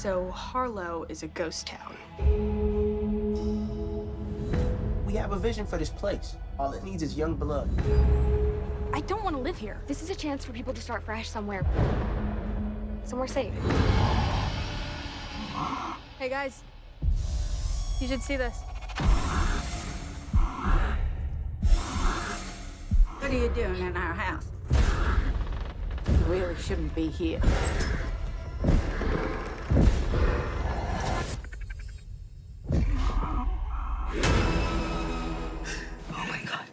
So Harlow is a ghost town. We have a vision for this place. All it needs is young blood. I don't want to live here. This is a chance for people to start fresh somewhere. Somewhere safe. Hey guys, you should see this. What are you doing in our house? You really shouldn't be here. Oh my God.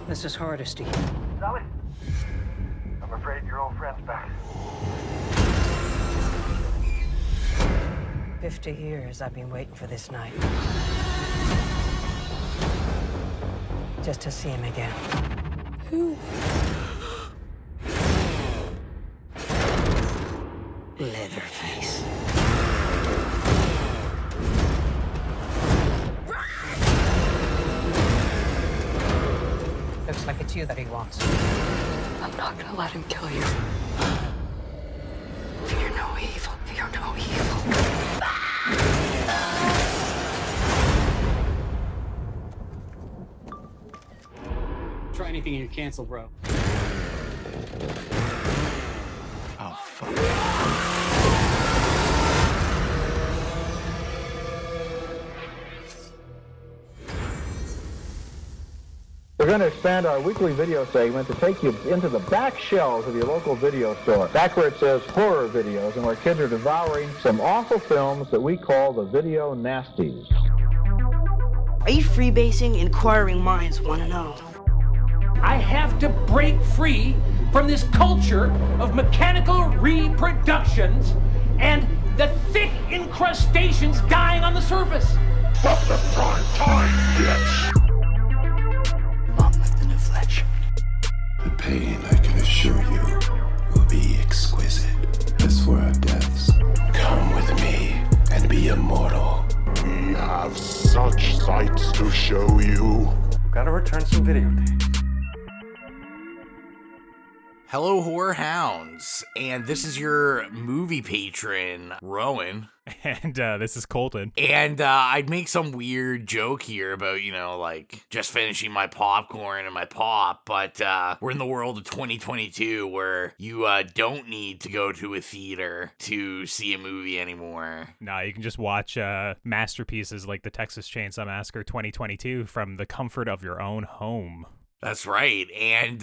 This is Hardesty. Sally? I'm afraid your old friend's back. 50 years I've been waiting for this night. Just to see him again. Who? Leatherface. Looks like it's you that he wants. I'm not gonna let him kill you. Fear no evil. Fear no evil. Try anything and you're canceled, bro. Oh, fuck. We're going to expand our weekly video segment to take you into the back shelves of your local video store. Back where it says horror videos and where kids are devouring some awful films that we call the video nasties. Are you freebasing? Inquiring minds want to know. I have to break free from this culture of mechanical reproductions and the thick incrustations dying on the surface. Fuck the prime time, bitch! Mom with the new fletch. The pain, I can assure you, will be exquisite. As for our deaths, come with me and be immortal. We have such sights to show you. We've got to return some videotapes. Hello, horror hounds, and this is your movie patron, Rowan. And this is Colton. And I'd make some weird joke here about, like, just finishing my popcorn and my pop, but we're in the world of 2022 where you don't need to go to a theater to see a movie anymore. No, you can just watch masterpieces like the Texas Chainsaw Massacre 2022 from the comfort of your own home. That's right, and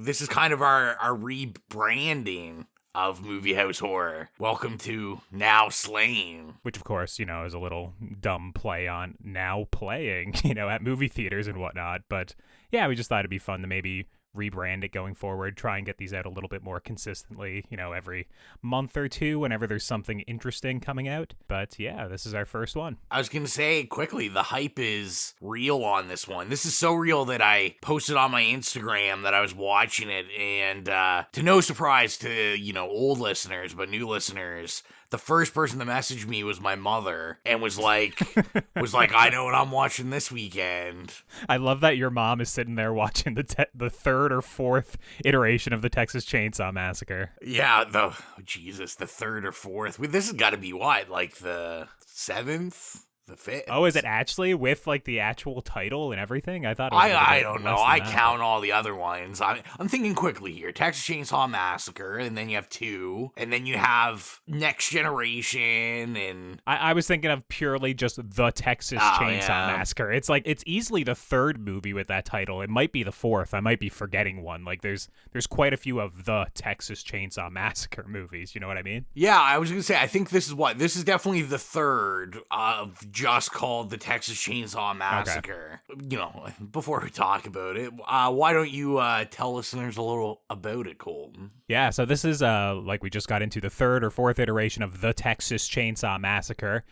this is kind of our rebranding of Movie House Horror. Welcome to Now Slaying. Which, of course, is a little dumb play on now playing, at movie theaters and whatnot. But yeah, we just thought it'd be fun to maybe rebrand it going forward, try and get these out a little bit more consistently, every month or two whenever there's something interesting coming out. But yeah, this is our first one. I was going to say quickly, the hype is real on this one. This is so real that I posted on my Instagram that I was watching it, and to no surprise to, old listeners, but new listeners, the first person to message me was my mother and was like, I know what I'm watching this weekend. I love that your mom is sitting there watching the third or fourth iteration of the Texas Chainsaw Massacre. Yeah, the third or fourth. This has got to be what, like the seventh? The fifth? Oh, is it actually with like the actual title and everything? I thought it was I don't know. I count all the other ones. I'm thinking quickly here. Texas Chainsaw Massacre, and then you have 2, and then you have Next Generation, and I was thinking of purely just the Texas Chainsaw Massacre. It's like it's easily the third movie with that title. It might be the fourth. I might be forgetting one. Like there's quite a few of the Texas Chainsaw Massacre movies. You know what I mean? Yeah, I was gonna say I think this is definitely the third of just called the Texas Chainsaw Massacre. Okay. Before we talk about it, why don't you tell listeners a little about it, Colton? Yeah, so this is, like we just got into, the third or fourth iteration of the Texas Chainsaw Massacre,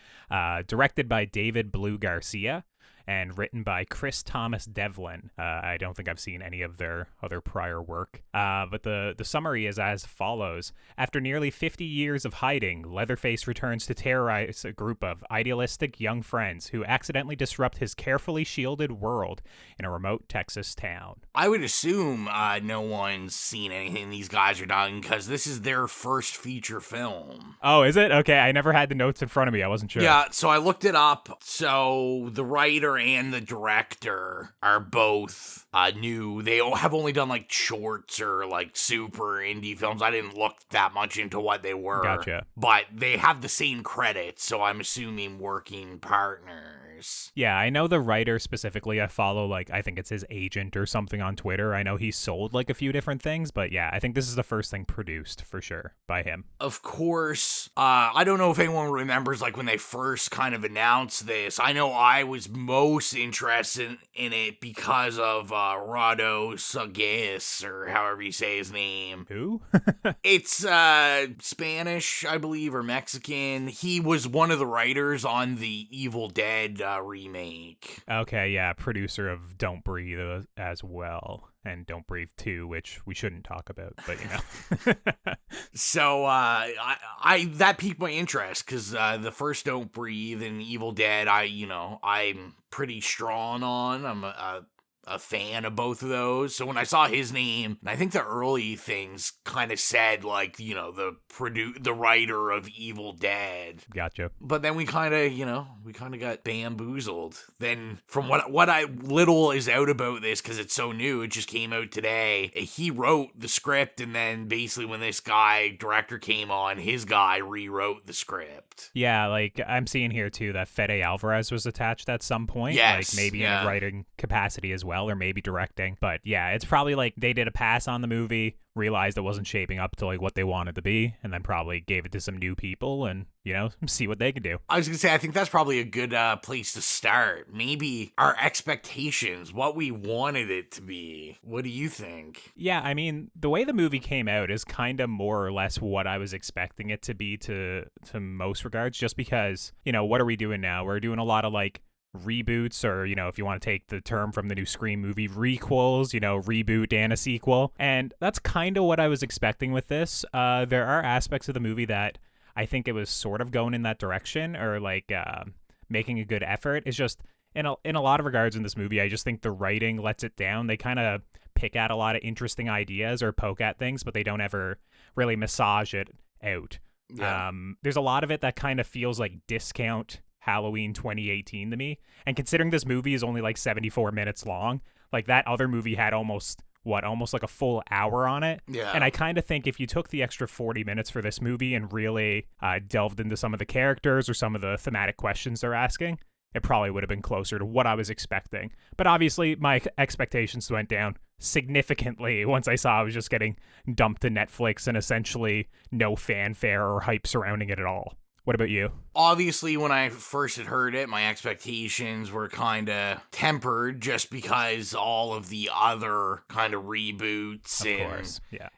directed by David Blue Garcia. and written by Chris Thomas Devlin. I don't think I've seen any of their other prior work. But the summary is as follows. After nearly 50 years of hiding, Leatherface returns to terrorize a group of idealistic young friends who accidentally disrupt his carefully shielded world in a remote Texas town. I would assume no one's seen anything these guys are done because this is their first feature film. Oh, is it? Okay, I never had the notes in front of me. I wasn't sure. Yeah, so I looked it up. So the writer and the director are both new. They have only done like shorts or like super indie films. I didn't look that much into what they were. Gotcha. But they have the same credits, so I'm assuming working partners. Yeah, I know the writer specifically. I follow, like, I think it's his agent or something on Twitter. I know he's sold, like, a few different things, but yeah, I think this is the first thing produced, for sure, by him. Of course, I don't know if anyone remembers, like, when they first kind of announced this. I know I was most interested in it because of Rado Sagais, or however you say his name. Who? It's Spanish, I believe, or Mexican. He was one of the writers on the Evil Dead remake. Okay, yeah, producer of Don't Breathe as well, and Don't Breathe 2, which we shouldn't talk about, but you know. So I that piqued my interest because the first Don't Breathe and Evil Dead, I'm pretty strong on. I'm a fan of both of those. So when I saw his name, I think the early things kind of said, like, you know, the writer of Evil Dead. Gotcha. But then we kind of got bamboozled. Then from what I little is out about this, because it's so new, it just came out today. He wrote the script, and then basically when this director came on, his guy rewrote the script. Yeah, like I'm seeing here too that Fede Alvarez was attached at some point. Yes, like maybe in a writing capacity as well, or maybe directing. But yeah, it's probably like they did a pass on the movie, realized it wasn't shaping up to like what they wanted to be, and then probably gave it to some new people and, you know, see what they could do. I was gonna say, I think that's probably a good place to start. Maybe our expectations, what we wanted it to be. What do you think? Yeah, I mean, the way the movie came out is kind of more or less what I was expecting it to be to most regards, just because, you know, what are we doing now? We're doing a lot of like reboots, or, you know, if you want to take the term from the new Scream movie, requels, you know, reboot and a sequel. And that's kind of what I was expecting with this. There are aspects of the movie that I think it was sort of going in that direction, or like making a good effort. It's just in a lot of regards in this movie, I just think the writing lets it down. They kind of pick at a lot of interesting ideas or poke at things, but they don't ever really massage it out. Yeah. There's a lot of it that kind of feels like discount Halloween 2018 to me. And considering this movie is only like 74 minutes long, like that other movie had almost like a full hour on it. Yeah. And I kind of think if you took the extra 40 minutes for this movie and really delved into some of the characters or some of the thematic questions they're asking, it probably would have been closer to what I was expecting. But obviously, my expectations went down significantly once I saw I was just getting dumped to Netflix and essentially no fanfare or hype surrounding it at all. What about you? Obviously, when I first had heard it, my expectations were kind of tempered just because all of the other kind of reboots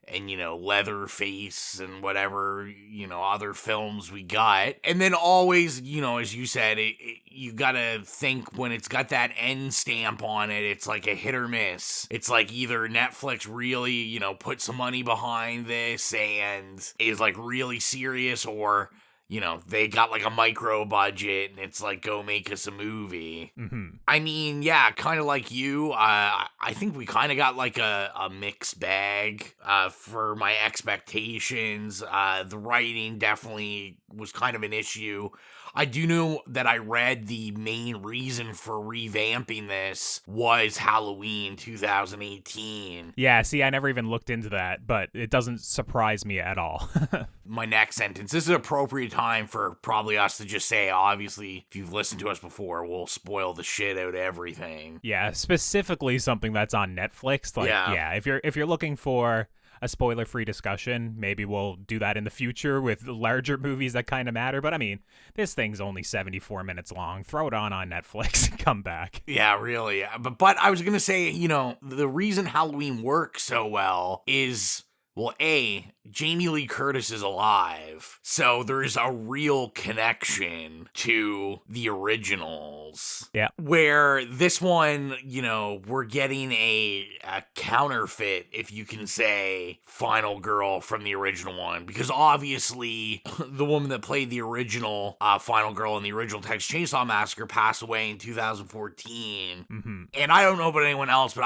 and, you know, Leatherface and whatever, you know, other films we got. And then always, you know, as you said, you got to think when it's got that end stamp on it, it's like a hit or miss. It's like either Netflix really, you know, put some money behind this and is like really serious, or, you know, they got like a micro budget and it's like, go make us a movie. Mm-hmm. I mean, yeah, kind of like you. I think we kind of got like a mixed bag for my expectations. The writing definitely was kind of an issue. I do know that I read the main reason for revamping this was Halloween 2018. Yeah, see, I never even looked into that, but it doesn't surprise me at all. My next sentence, this is an appropriate time for probably us to just say, obviously, if you've listened to us before, we'll spoil the shit out of everything. Yeah, specifically something that's on Netflix. Like, yeah, if you're looking for a spoiler-free discussion, maybe we'll do that in the future with larger movies that kind of matter. But I mean, this thing's only 74 minutes long. Throw it on Netflix and come back. Yeah, really. But I was gonna say, you know, the reason Halloween works so well is Well, A, Jamie Lee Curtis is alive, so there's a real connection to the originals. Yeah. Where this one, we're getting a counterfeit, if you can say, final girl from the original one. Because obviously, the woman that played the original final girl in the original Texas Chainsaw Massacre passed away in 2014. Mm-hmm. And I don't know about anyone else, but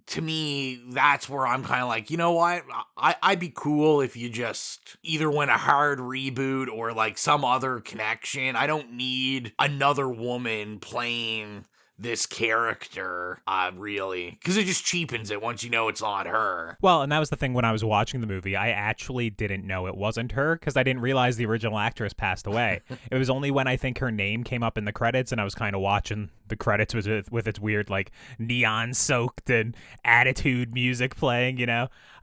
to me, that's where I'm kind of like, you know what? I'd be cool if you just either went a hard reboot or like some other connection. I don't need another woman playing this character, really, because it just cheapens it once you know it's not her. Well, and that was the thing when I was watching the movie. I actually didn't know it wasn't her because I didn't realize the original actress passed away. It was only when I think her name came up in the credits and I was kind of watching the credits with its weird, like, neon-soaked and attitude music playing,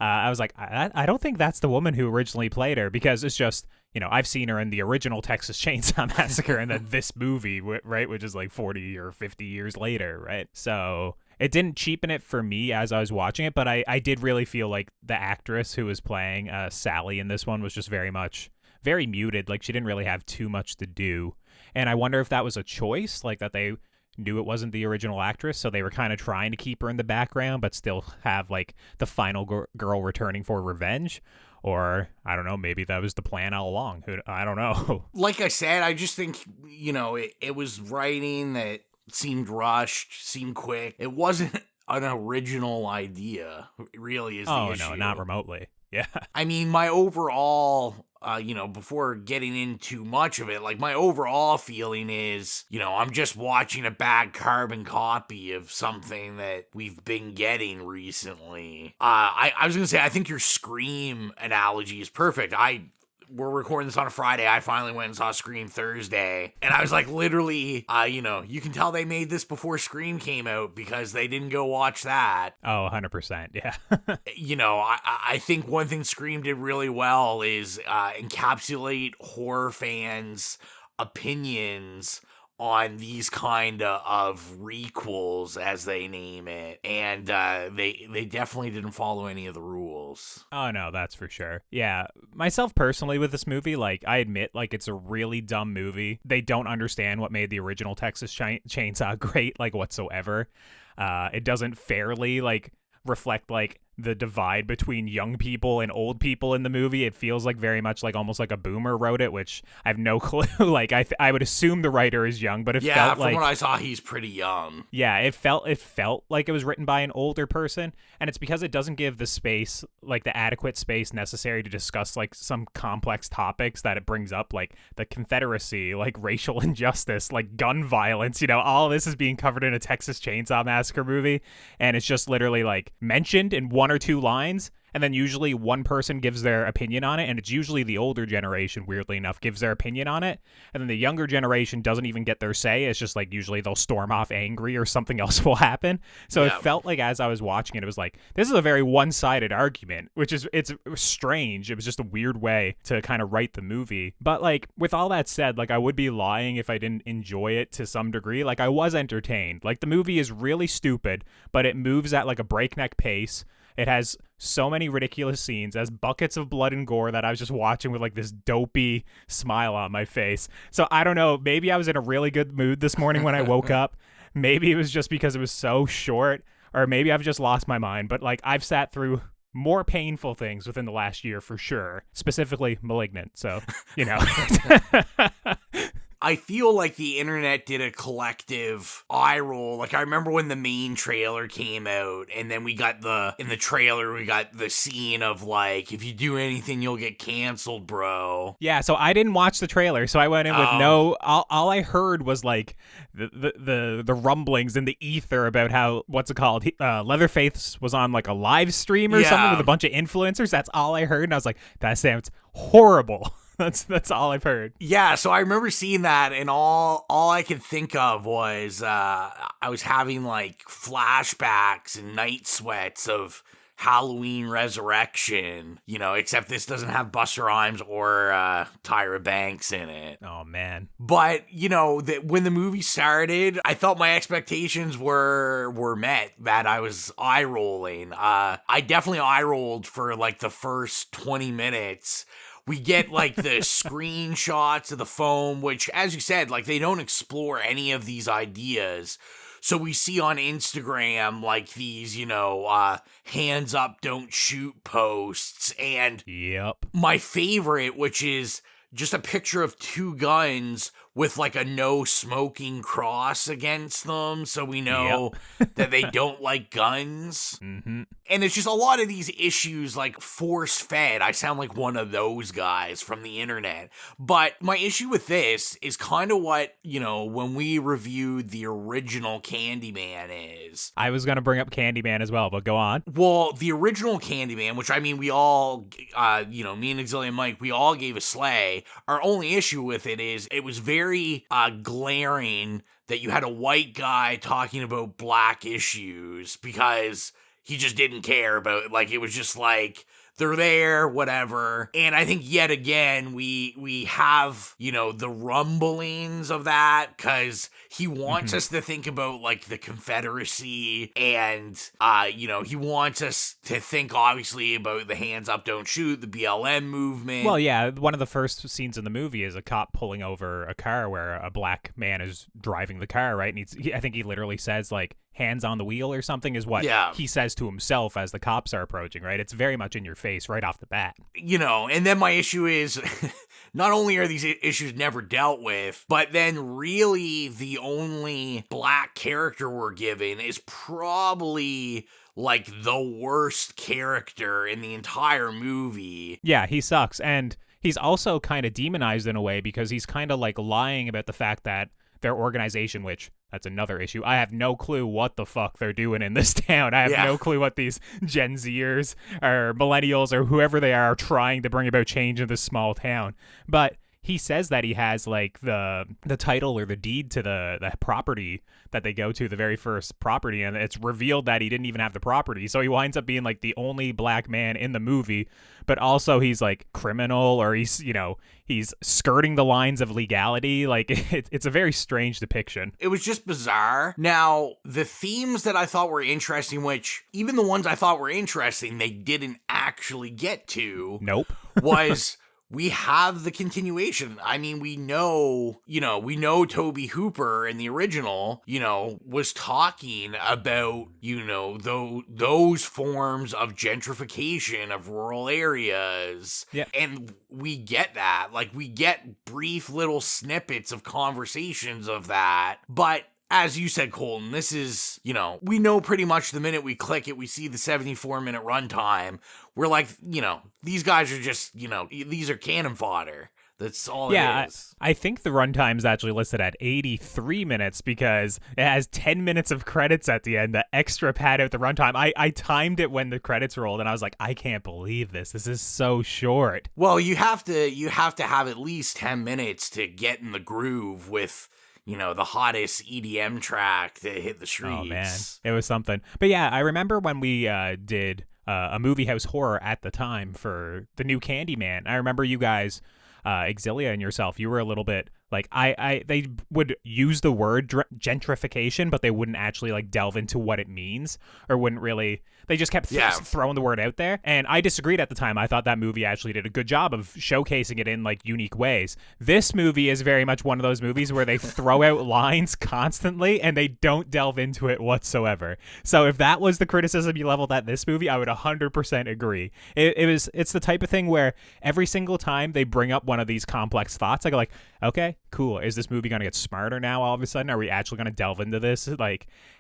I was like, I don't think that's the woman who originally played her, because it's just, I've seen her in the original Texas Chainsaw Massacre and then this movie, right, which is like 40 or 50 years later, right? So it didn't cheapen it for me as I was watching it, but I did really feel like the actress who was playing Sally in this one was just very muted. Like, she didn't really have too much to do. And I wonder if that was a choice, like that they knew it wasn't the original actress, so they were kind of trying to keep her in the background but still have like the final girl returning for revenge. Or, I don't know, maybe that was the plan all along. I don't know. Like I said, I just think, it was writing that seemed rushed, seemed quick. It wasn't an original idea, really, is the issue. Oh, no, not remotely. Yeah. I mean, my overall, before getting into much of it, like, my overall feeling is, I'm just watching a bad carbon copy of something that we've been getting recently. I was going to say, I think your Scream analogy is perfect. We're recording this on a Friday. I finally went and saw Scream Thursday. And I was like, literally, you can tell they made this before Scream came out because they didn't go watch that. Oh, 100%. Yeah. I think one thing Scream did really well is encapsulate horror fans' opinions on these kind of requels, as they name it, and they definitely didn't follow any of the rules. Oh no, that's for sure. Yeah, myself personally with this movie, like, I admit, like, it's a really dumb movie. They don't understand what made the original Texas Chainsaw great, like, whatsoever. It doesn't fairly, like, reflect, like, the divide between young people and old people in the movie. It feels like very much like almost like a boomer wrote it, which I have no clue. Like, I would assume the writer is young, but it felt like, from what I saw, he's pretty young. Yeah, it felt like it was written by an older person, and it's because it doesn't give the space, like the adequate space necessary to discuss like some complex topics that it brings up, like the Confederacy, like racial injustice, like gun violence. All of this is being covered in a Texas Chainsaw Massacre movie, and it's just literally like mentioned in one or two lines, and then usually one person gives their opinion on it, and it's usually the older generation, weirdly enough, gives their opinion on it, and then the younger generation doesn't even get their say. It's just like usually they'll storm off angry or something else will happen. So It felt like as I was watching it was like, this is a very one-sided argument, it's strange. It was just a weird way to kind of write the movie. But like, with all that said, like, I would be lying if I didn't enjoy it to some degree. Like, I was entertained. Like, the movie is really stupid, but it moves at like a breakneck pace. It has so many ridiculous scenes, has buckets of blood and gore that I was just watching with like this dopey smile on my face. So I don't know, maybe I was in a really good mood this morning when I woke up. Maybe it was just because it was so short, or maybe I've just lost my mind. But like, I've sat through more painful things within the last year for sure, specifically Malignant. So, I feel like the internet did a collective eye roll. Like, I remember when the main trailer came out, and then in the trailer, we got the scene of, like, if you do anything, you'll get canceled, bro. Yeah, so I didn't watch the trailer, so I went in with all I heard was, like, the rumblings in the ether about how, what's it called? Leatherface was on, like, a live stream or something with a bunch of influencers. That's all I heard, and I was like, that sounds horrible. That's all I've heard. Yeah, so I remember seeing that, and all I could think of was I was having like flashbacks and night sweats of Halloween Resurrection, except this doesn't have Busta Rhymes or Tyra Banks in it. Oh, man. But, when the movie started, I felt my expectations were met, that I was eye-rolling. I definitely eye-rolled for, the first 20 minutes. We get, the screenshots of the foam, which, as you said, they don't explore any of these ideas. So we see on Instagram, these, hands up, don't shoot posts. And yep, my favorite, which is just a picture of two guns with a no smoking cross against them. So we know that they don't like guns. Mm-hmm. And it's just a lot of these issues force fed. I sound like one of those guys from the internet. But my issue with this is kind of what, when we reviewed the original Candyman is. I was going to bring up Candyman as well, but go on. Well, the original Candyman, which we all, me and Exilian Mike, we all gave a slay. Our only issue with it is it was very glaring that you had a white guy talking about black issues because he just didn't care about it. It was just they're there, whatever. And I think yet again, we have, the rumblings of that because he wants us to think about the Confederacy and, he wants us to think obviously about the hands up, don't shoot, the BLM movement. Well, yeah, one of the first scenes in the movie is a cop pulling over a car where a black man is driving the car, right? And I think he literally says hands on the wheel or something is what he says to himself as the cops are approaching, right? It's very much in your face right off the bat. And then my issue is not only are these issues never dealt with, but then really the only black character we're given is probably the worst character in the entire movie. Yeah, he sucks. And he's also kind of demonized in a way because he's kind of lying about the fact that their organization, which that's another issue. I have no clue what the fuck they're doing in this town. I have no clue what these Gen Zers or millennials or whoever they are trying to bring about change in this small town. But he says that he has the title or the deed to the property that they go to, the very first property, and it's revealed that he didn't even have the property. So he winds up being the only black man in the movie, but also he's criminal or he's skirting the lines of legality. It's a very strange depiction. It was just bizarre. Now, the themes that I thought were interesting, which even the ones I thought were interesting, they didn't actually get to. Nope. was we have the continuation. We know Toby Hooper in the original, was talking about, those forms of gentrification of rural areas. Yeah. And we get that. We get brief little snippets of conversations of that. But as you said, Colton, this is, we know pretty much the minute we click it, we see the 74-minute runtime. We're these guys are just, these are cannon fodder. That's all it is. I think the runtime's actually listed at 83 minutes because it has 10 minutes of credits at the end, the extra pad out the runtime. I timed it when the credits rolled, and I was like, I can't believe this. This is so short. Well, you have to have at least 10 minutes to get in the groove with the hottest EDM track that hit the streets. Oh, man. It was something. But yeah, I remember when we did a movie house horror at the time for the new Candyman. I remember you guys, Exilia and yourself, you were a little bit they would use the word gentrification, but they wouldn't actually delve into what it means or wouldn't really. They just kept throwing the word out there. And I disagreed at the time. I thought that movie actually did a good job of showcasing it in unique ways. This movie is very much one of those movies where they throw out lines constantly and they don't delve into it whatsoever. So if that was the criticism you leveled at this movie, I would 100% agree. It's the type of thing where every single time they bring up one of these complex thoughts, I go okay, cool. Is this movie going to get smarter now all of a sudden? Are we actually going to delve into this?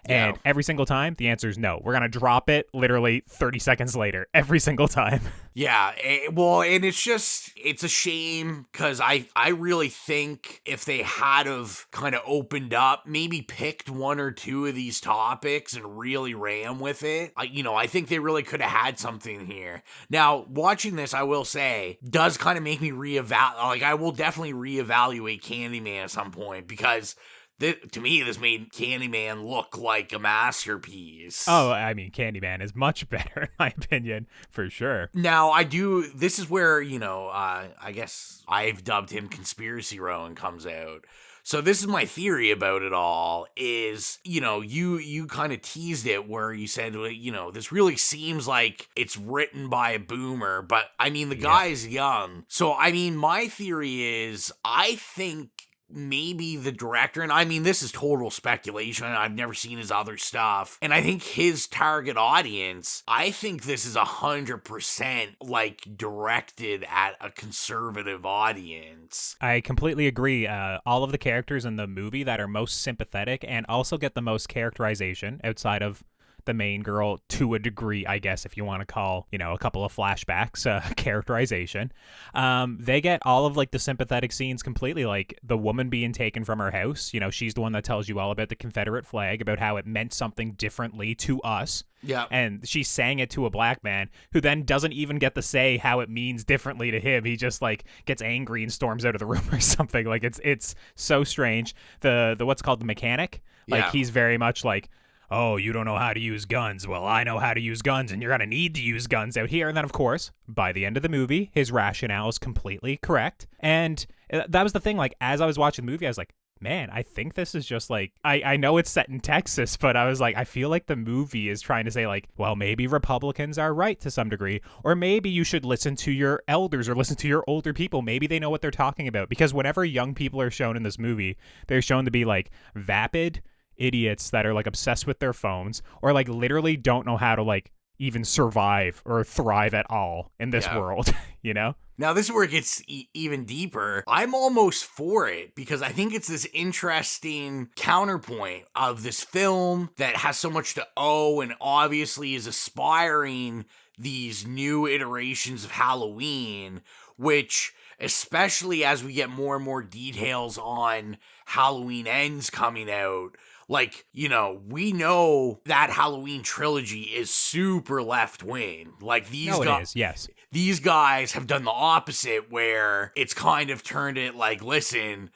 And every single time, the answer is no. We're going to drop it literally 30 seconds later, every single time. Yeah, well, and it's a shame because I really think if they had have kind of opened up, maybe picked one or two of these topics and really ran with it, I think they really could have had something here. Now, watching this, I will say, does kind of make me reevaluate. I will definitely reevaluate Candyman at some point because to me, this made Candyman look like a masterpiece. Oh, I mean, Candyman is much better, in my opinion, for sure. Now, this is where, I guess I've dubbed him Conspiracy Rowan comes out. So this is my theory about it all is, you kind of teased it where you said, this really seems like it's written by a boomer, but I mean, the guy is young. So, I mean, my theory is I think maybe the director, and I mean, this is total speculation. I've never seen his other stuff. And I think his target audience, I think this is 100% like directed at a conservative audience. I completely agree. All of the characters in the movie that are most sympathetic and also get the most characterization outside of the main girl to a degree, I guess, if you want to call, a couple of flashbacks characterization. They get all of like the sympathetic scenes completely, like the woman being taken from her house. She's the one that tells you all about the Confederate flag, about how it meant something differently to us. Yeah. And she sang it to a black man who then doesn't even get to say how it means differently to him. He just like gets angry and storms out of the room or something. Like it's so strange. The what's called the mechanic, like he's very much like, oh, you don't know how to use guns. Well, I know how to use guns, and you're going to need to use guns out here. And then, of course, by the end of the movie, his rationale is completely correct. And that was the thing. Like, as I was watching the movie, I was like, man, I think this is just like, I know it's set in Texas, but I was like, I feel like the movie is trying to say like, well, maybe Republicans are right to some degree, or maybe you should listen to your elders or listen to your older people. Maybe they know what they're talking about. Because whenever young people are shown in this movie, they're shown to be like vapid idiots that are like obsessed with their phones or like literally don't know how to like even survive or thrive at all in this world, Now, this is where it gets even deeper. I'm almost for it because I think it's this interesting counterpoint of this film that has so much to owe and obviously is aspiring these new iterations of Halloween, which, especially as we get more and more details on Halloween Ends coming out, like, we know that Halloween trilogy is super left-wing. Like, these guys have done the opposite where it's kind of turned it like, listen,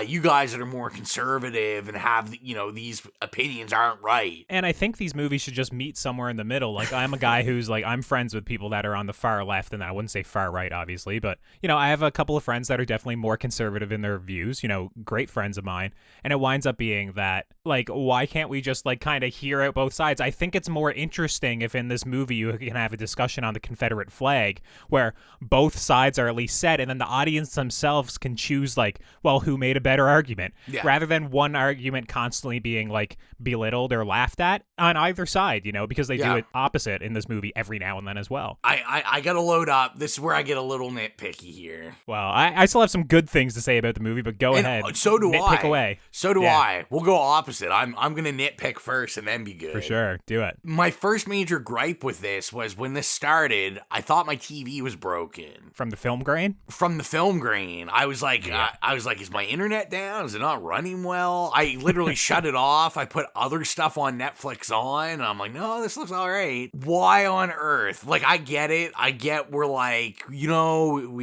you guys that are more conservative and have, these opinions aren't right. And I think these movies should just meet somewhere in the middle. Like, I'm a guy who's like, I'm friends with people that are on the far left, and I wouldn't say far right, obviously, but, I have a couple of friends that are definitely more conservative in their views, great friends of mine. And it winds up being that, like, why can't we just, like, kind of hear out both sides? I think it's more interesting if in this movie you can have a discussion on the Confederate flag where both sides are at least said, and then the audience themselves can choose, like, well, who made a better argument, rather than one argument constantly being like belittled or laughed at on either side, because they do it opposite in this movie every now and then as well. I gotta load up. This is where I get a little nitpicky here. Well, I still have some good things to say about the movie, but go ahead. So do nitpick away. So do I. We'll go opposite. I'm gonna nitpick first and then be good. For sure. Do it. My first major gripe with this was when this started, I thought my TV was broken. From the film grain? From the film grain. I was like, is my internet down? Is it not running well? I literally shut it off. I put other stuff on Netflix on, and I'm like, no, this looks all right. Why on earth? Like, I get it. I get we're like, we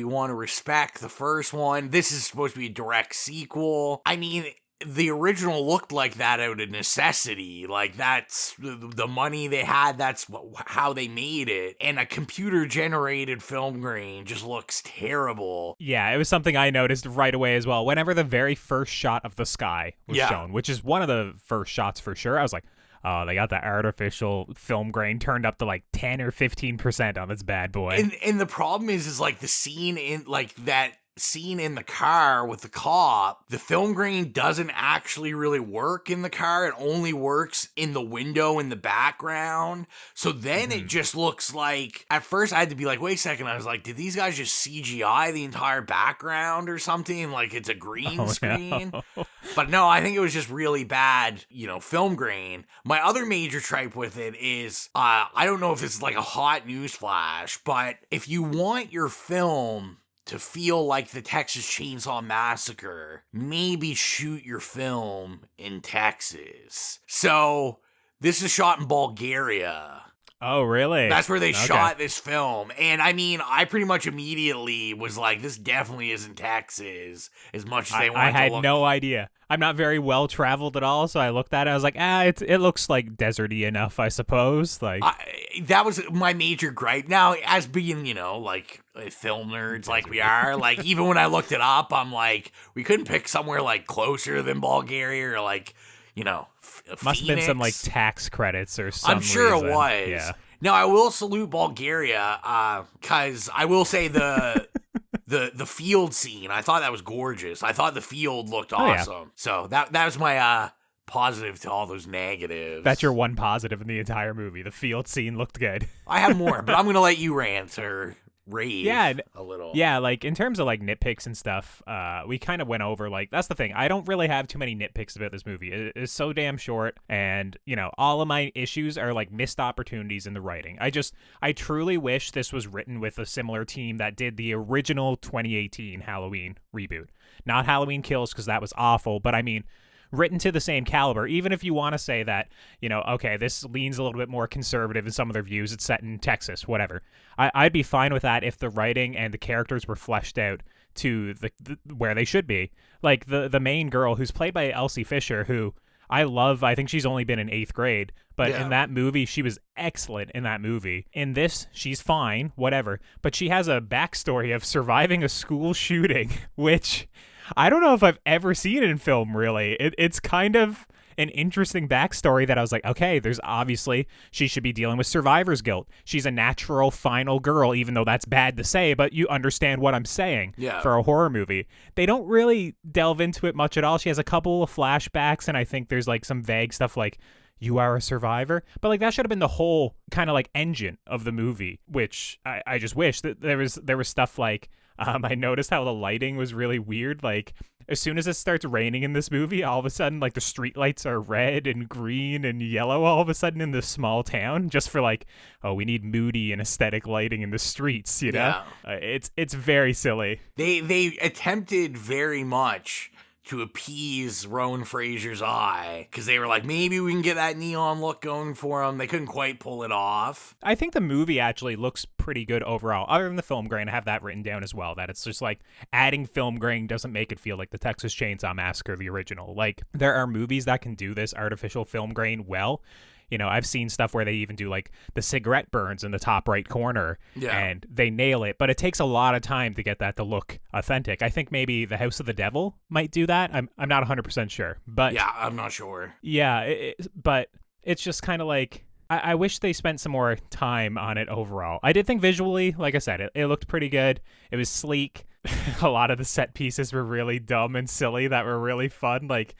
want to respect the first one. This is supposed to be a direct sequel. I mean, the original looked like that out of necessity. Like, that's the money they had. That's how they made it. And a computer-generated film grain just looks terrible. Yeah, it was something I noticed right away as well. Whenever the very first shot of the sky was shown, which is one of the first shots for sure, I was like, oh, they got the artificial film grain turned up to like 10 or 15% on this bad boy. And the problem is like the scene in like that scene in the car with the cop, the film grain doesn't actually really work in the car. It only works in the window in the background. So then it just looks like, at first I had to be like, wait a second. I was like, did these guys just CGI the entire background or something? Like it's a green screen? No. But no, I think it was just really bad, film grain. My other major tripe with it is, I don't know if this is like a hot news flash, but if you want your film to feel like the Texas Chainsaw Massacre, maybe shoot your film in Texas. So, this is shot in Bulgaria. Oh, really? That's where they Okay. shot this film. And I mean, I pretty much immediately was like, this definitely isn't Texas as much as they wanted I had to look. no idea. I'm not very well traveled at all, so I looked at it. I was like, it looks like deserty enough, I suppose. Like that was my major gripe. Now, as being, like film nerds like we are, like even when I looked it up, I'm like, we couldn't pick somewhere like closer than Bulgaria or like, must have been some like Phoenix. tax credits or something. I'm sure it was. Yeah. Now, I will salute Bulgaria because I will say the field scene, I thought that was gorgeous. I thought the field looked awesome. Yeah. So that was my positive to all those negatives. That's your one positive in the entire movie. The field scene looked good. I have more, but I'm going to let you rant or rave a little. Yeah, like in terms of like nitpicks and stuff, we kind of went over, like, that's the thing. I don't really have too many nitpicks about this movie. It is so damn short, and, all of my issues are like missed opportunities in the writing. I truly wish this was written with a similar team that did the original 2018 Halloween reboot. Not Halloween Kills, because that was awful, but I mean, written to the same caliber, even if you want to say that, okay, this leans a little bit more conservative in some of their views, it's set in Texas, whatever. I'd be fine with that if the writing and the characters were fleshed out to the where they should be. Like the main girl, who's played by Elsie Fisher, who I love. I think she's only been in 8th grade, but in that movie, she was excellent in that movie. In this, she's fine, whatever, but she has a backstory of surviving a school shooting, which I don't know if I've ever seen it in film, really. It's kind of an interesting backstory that I was like, okay, there's obviously, she should be dealing with survivor's guilt. She's a natural final girl, even though that's bad to say, but you understand what I'm saying for a horror movie. They don't really delve into it much at all. She has a couple of flashbacks, and I think there's like some vague stuff like, you are a survivor, but like that should have been the whole kind of like engine of the movie, which I just wish that there was stuff like, I noticed how the lighting was really weird. Like, as soon as it starts raining in this movie, all of a sudden, like, the streetlights are red and green and yellow all of a sudden in this small town, just for like, oh, we need moody and aesthetic lighting in the streets, you know? Yeah. It's very silly. They attempted very much to appease Rowan Fraser's eye, because they were like, maybe we can get that neon look going for him. They couldn't quite pull it off. I think the movie actually looks pretty good overall, other than the film grain. I have that written down as well, that it's just like adding film grain doesn't make it feel like the Texas Chainsaw Massacre, the original. Like, there are movies that can do this artificial film grain well. I've seen stuff where they even do like the cigarette burns in the top right corner and they nail it, but it takes a lot of time to get that to look authentic. I think maybe The House of the Devil might do that. I'm not 100% sure, but yeah, I'm not sure. Yeah, but it's just kind of like, I wish they spent some more time on it overall. I did think visually, like I said, it looked pretty good. It was sleek. A lot of the set pieces were really dumb and silly that were really fun. Like,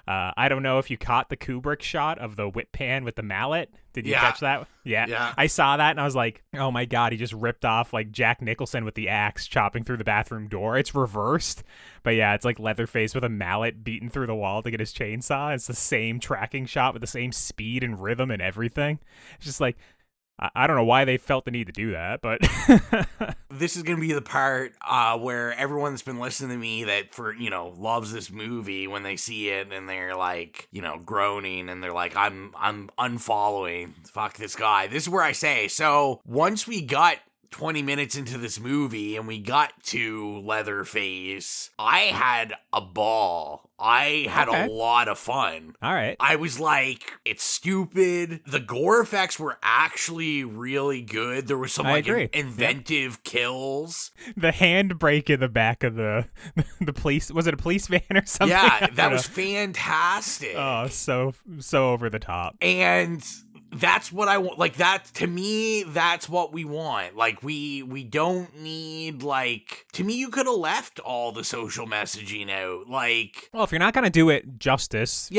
I don't know if you caught the Kubrick shot of the whip pan with the mallet. Did you catch that? Yeah. I saw that and I was like, oh my God, he just ripped off like Jack Nicholson with the axe chopping through the bathroom door. It's reversed. But yeah, it's like Leatherface with a mallet beating through the wall to get his chainsaw. It's the same tracking shot with the same speed and rhythm and everything. It's just like, I don't know why they felt the need to do that, but this is going to be the part where everyone that's been listening to me that loves this movie, when they see it and they're like, groaning and they're like, I'm unfollowing, fuck this guy. This is where I say, so once we got 20 minutes into this movie and we got to Leatherface, I had a ball. I had a lot of fun. All right. I was like, it's stupid. The gore effects were actually really good. There was some inventive kills. The handbrake in the back of the police, was it a police van or something? Yeah, that was fantastic. Oh, so over the top. And that's what I want. Like, that, to me, that's what we want. Like, we don't need, like, to me, you could have left all the social messaging out. Like, well, if you're not going to do it justice,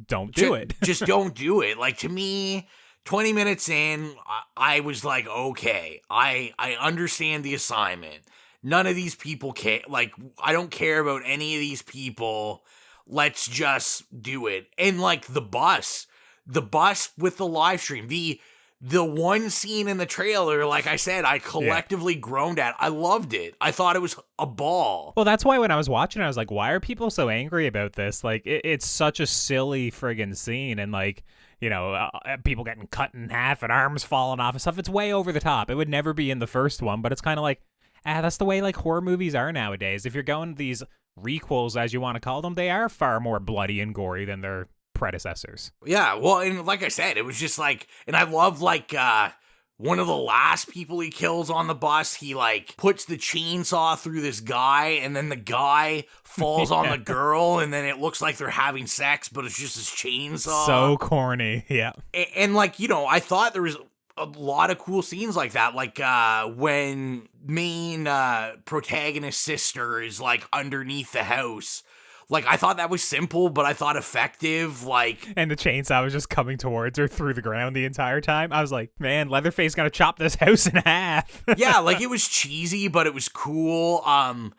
don't do it. Just don't do it. Like, to me, 20 minutes in, I was like, okay, I understand the assignment. None of these people care. Like, I don't care about any of these people. Let's just do it. And, like, the bus with the live stream, the one scene in the trailer, like I said, I collectively groaned at. I loved it. I thought it was a ball. Well, that's why when I was watching, I was like, why are people so angry about this? Like, it's such a silly friggin' scene, and like, people getting cut in half and arms falling off and stuff. It's way over the top. It would never be in the first one, but it's kind of like, that's the way like horror movies are nowadays. If you're going these requels, as you want to call them, they are far more bloody and gory than their predecessors. Yeah, well, and like I said, it was just like, and I love like one of the last people he kills on the bus, he like puts the chainsaw through this guy, and then the guy falls on the girl, and then it looks like they're having sex, but it's just his chainsaw. So corny, yeah. And like, I thought there was a lot of cool scenes like that, like when main protagonist's sister is like underneath the house. Like, I thought that was simple, but I thought effective, like... And the chainsaw was just coming towards her through the ground the entire time. I was like, man, Leatherface gonna chop this house in half. Yeah, like, it was cheesy, but it was cool.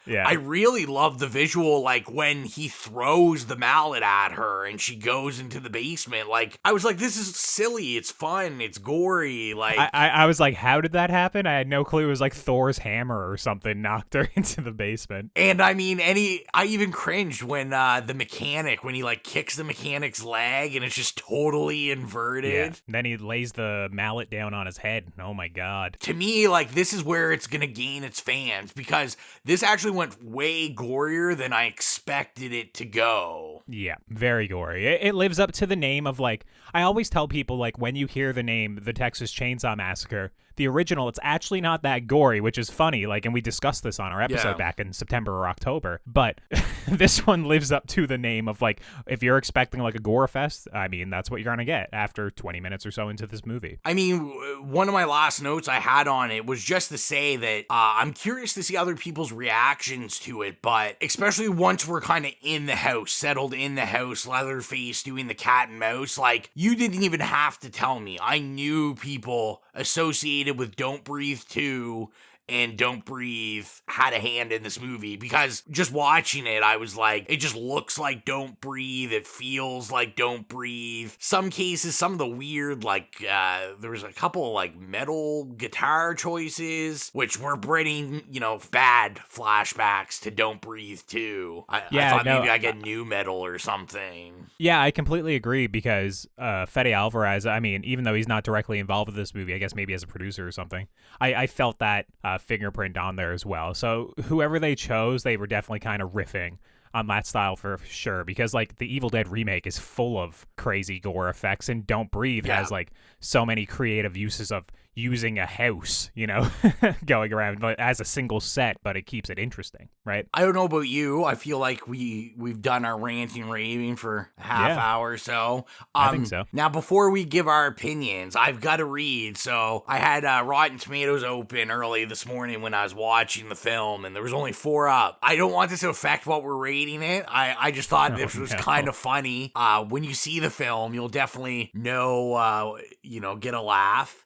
Yeah. I really loved the visual, like, when he throws the mallet at her and she goes into the basement. Like, I was like, this is silly, it's fun, it's gory, like... I was like, how did that happen? I had no clue. It was like Thor's hammer or something knocked her into the basement. And, I mean, I even cringed when the mechanic, when he like kicks the mechanic's leg and it's just totally inverted. Yeah. And then he lays the mallet down on his head. Oh my god. To me, like, this is where it's gonna gain its fans, because this actually went way gorier than I expected it to go. Yeah, very gory. It lives up to the name of, like, I always tell people, like, when you hear the name The Texas Chainsaw Massacre, the original, it's actually not that gory, which is funny, like, and we discussed this on our episode back in September or October, but this one lives up to the name of, like, if you're expecting, like, a gore fest, I mean, that's what you're gonna get after 20 minutes or so into this movie. I mean, one of my last notes I had on it was just to say that I'm curious to see other people's reactions to it, but especially once we're kind of in the house, settled in the house, Leatherface doing the cat and mouse, like, you didn't even have to tell me. I knew people associated with Don't Breathe 2 and Don't Breathe had a hand in this movie, because just watching it, I was like, it just looks like Don't Breathe, it feels like Don't Breathe. Some cases, some of the weird, like, there was a couple, like, metal guitar choices, which were bringing, bad flashbacks to Don't Breathe 2. I thought maybe I get new metal or something. Yeah, I completely agree, because Fede Alvarez, I mean, even though he's not directly involved with this movie, I guess maybe as a producer or something, I felt that fingerprint on there as well. So whoever they chose, they were definitely kind of riffing on that style for sure, because like the Evil Dead remake is full of crazy gore effects, and Don't Breathe has like so many creative uses of using a house, going around as a single set, but it keeps it interesting, right? I don't know about you. I feel like we've done our ranting raving for a half hour or so. I think so. Now, before we give our opinions, I've got to read. So I had Rotten Tomatoes open early this morning when I was watching the film, and there was only 4 up. I don't want this to affect what we're rating it. I just thought this was kind of funny. When you see the film, you'll definitely know, get a laugh.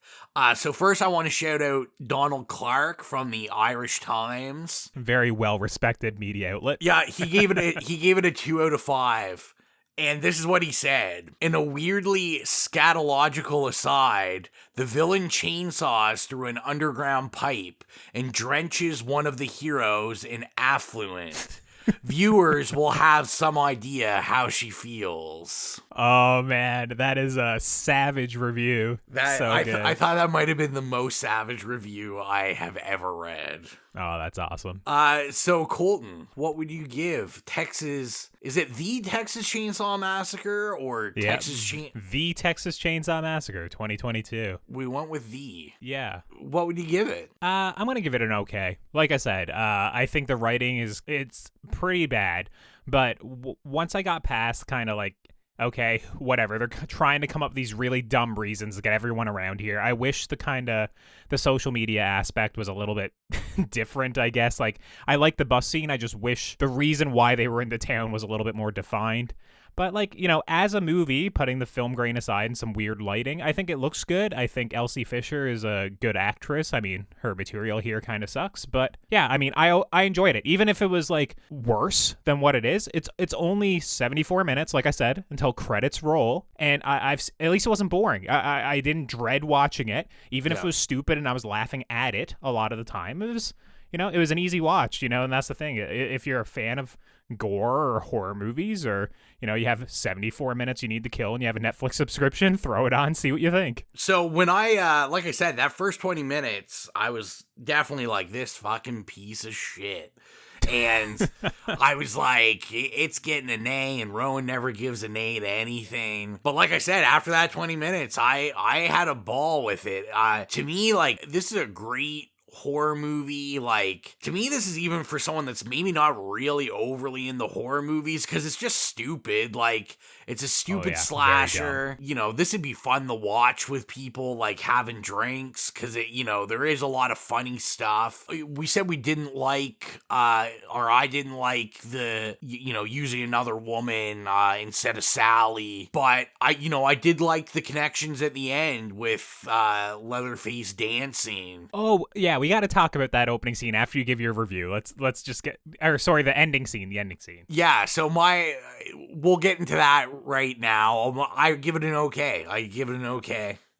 So first I want to shout out Donald Clark from the Irish Times. Very well-respected media outlet. Yeah, he gave it a 2 out of 5. And this is what he said. In a weirdly scatological aside, the villain chainsaws through an underground pipe and drenches one of the heroes in affluent. Viewers will have some idea how she feels. Oh man, that is a savage review. I thought that might have been the most savage review I have ever read. Oh, that's awesome. So Colton, what would you give Texas? Is it the Texas Chainsaw Massacre or The Texas Chainsaw Massacre 2022? We went with the. Yeah. What would you give it? I'm gonna give it an okay. Like I said, I think the writing it's pretty bad, but once I got past kind of like, okay, whatever, they're trying to come up with these really dumb reasons to get everyone around here. I wish the social media aspect was a little bit different, I guess. Like, I like the bus scene. I just wish the reason why they were in the town was a little bit more defined. But, like, as a movie, putting the film grain aside and some weird lighting, I think it looks good. I think Elsie Fisher is a good actress. I mean, her material here kind of sucks. But, yeah, I mean, I enjoyed it. Even if it was, like, worse than what it is, it's only 74 minutes, like I said, until credits roll. And at least it wasn't boring. I didn't dread watching it, even if it was stupid and I was laughing at it a lot of the time. It was... it was an easy watch, and that's the thing. If you're a fan of gore or horror movies, or, you have 74 minutes you need to kill and you have a Netflix subscription, throw it on, see what you think. So when I, like I said, that first 20 minutes, I was definitely like, this fucking piece of shit. And I was like, it's getting an A, and Rowan never gives an A to anything. But like I said, after that 20 minutes, I had a ball with it. To me, like, this is a great horror movie. Like, to me, this is even for someone that's maybe not really overly into horror movies, because it's just stupid. Like, it's a stupid slasher. This would be fun to watch with people, like, having drinks, because there is a lot of funny stuff. We said we didn't like, or I didn't like the, using another woman instead of Sally, but I did like the connections at the end with Leatherface dancing. Oh yeah, we got to talk about that opening scene after you give your review. Let's just get, the ending scene. Yeah, so we'll get into that right now. I give it an okay.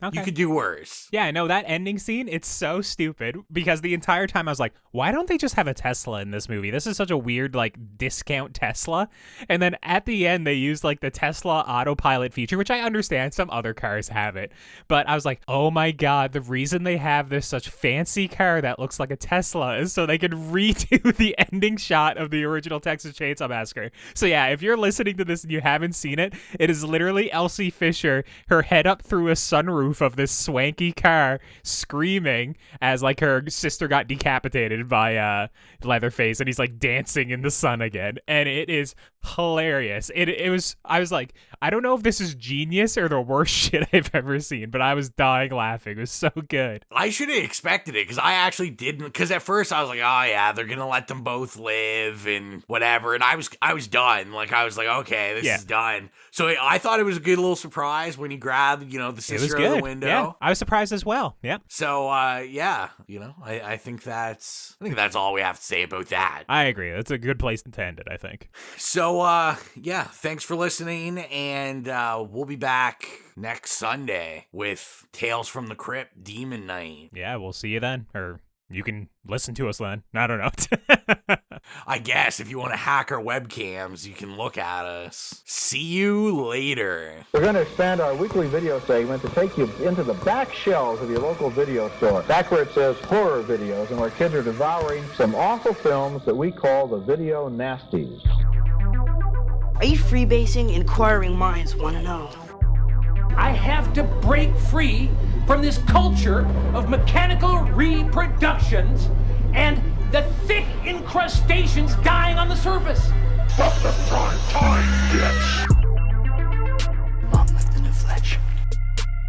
Okay. You could do worse. Yeah, no, that ending scene, it's so stupid, because the entire time I was like, why don't they just have a Tesla in this movie? This is such a weird, like, discount Tesla. And then at the end, they used, like, the Tesla autopilot feature, which I understand some other cars have it. But I was like, oh my God, the reason they have this such fancy car that looks like a Tesla is so they can redo the ending shot of the original Texas Chainsaw Massacre. So yeah, if you're listening to this and you haven't seen it, it is literally Elsie Fisher, her head up through a sunroof of this swanky car, screaming as, like, her sister got decapitated by Leatherface, and he's, like, dancing in the sun again, and it is hilarious. I was like, I don't know if this is genius or the worst shit I've ever seen, but I was dying laughing. It was so good. I should have expected it, because I actually didn't, because at first I was like, oh yeah, they're gonna let them both live and whatever, and I was done. Like, I was like, okay, this is done. So I thought it was a good little surprise when he grabbed, the sister out of the window. Yeah, I was surprised as well. Yeah. So I think that's all we have to say about that. I agree. That's a good place to end it, I think. So thanks for listening, and we'll be back next Sunday with Tales from the Crypt Demon Night. Yeah, we'll see you then. Or you can listen to us then. I don't know. I guess if you want to hack our webcams, you can look at us. See you later. We're going to expand our weekly video segment to take you into the back shelves of your local video store. Back where it says horror videos, and where kids are devouring some awful films that we call the video nasties. Are you freebasing? Inquiring minds want to know. I have to break free from this culture of mechanical reproductions and the thick incrustations dying on the surface. But the prime time gets. Monmouth and Fletch.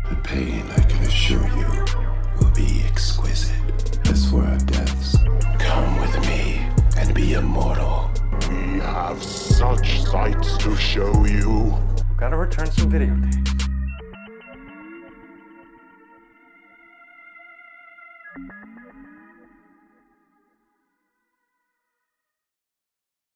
The pain, I can assure you, will be exquisite. As for our deaths, come with me and be immortal. We have such sights to show you. We've got to return some videotapes.